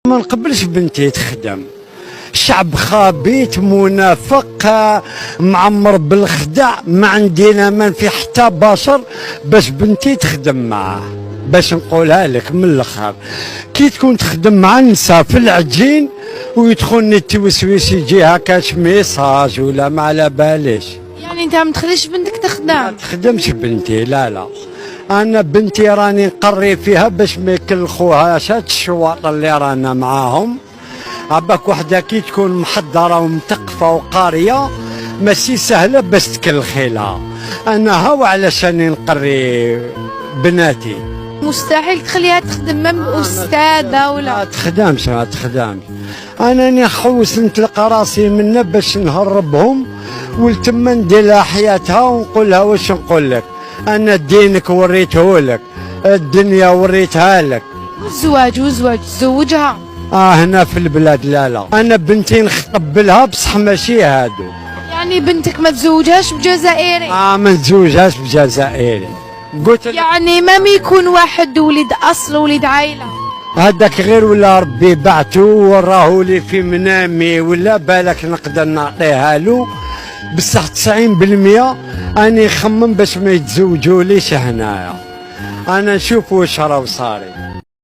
ما نقبلش بنتي تخدم. الشعب خابيت منافق معمر بالخدع، ما عندنا من في حتى بشر باش بنتي تخدم معاه. باش نقولها لك من الاخر، كي تكون تخدم مع النساء في العجين ويدخلني التوسويس يجي هكاش ميساج ولا ما على باليش. يعني انت ما تخليش بنتك تخدم؟ ما تخدمش بنتي، لا انا بنتي راني نقري فيها باش ما يكلخوهاش هاد الشواط اللي رانا معاهم. عباك وحده كي تكون محضره ومثقفه وقاريه ماشي سهله باش تكلخي لها. انا هاو علشان نقري بناتي. مستحيل تخليها تخدم من استاذه ولا؟ ما تخدمش. انا نحوس نطلق راسي منا باش نهربهم ولتما ندير لها حياتها ونقول لها واش نقول لك، انا دينك وريته لك، الدنيا وريتها لك. والزواج تزوجها؟ هنا في البلاد لا انا بنتي نقبلها بصح ماشي هادو. يعني بنتك ما تزوجهاش بجزائري؟ ما نتزوجهاش بجزائري. قلت يعني ما يكون واحد ولد اصل ولد عائله؟ هذاك غير ولا ربي بعثو وراه لي في منامي ولا بالك نقدر نعطيها له، بصح 90% اني نخمم باش ما يتزوجوليش هنايا. انا نشوف واش راه صاري.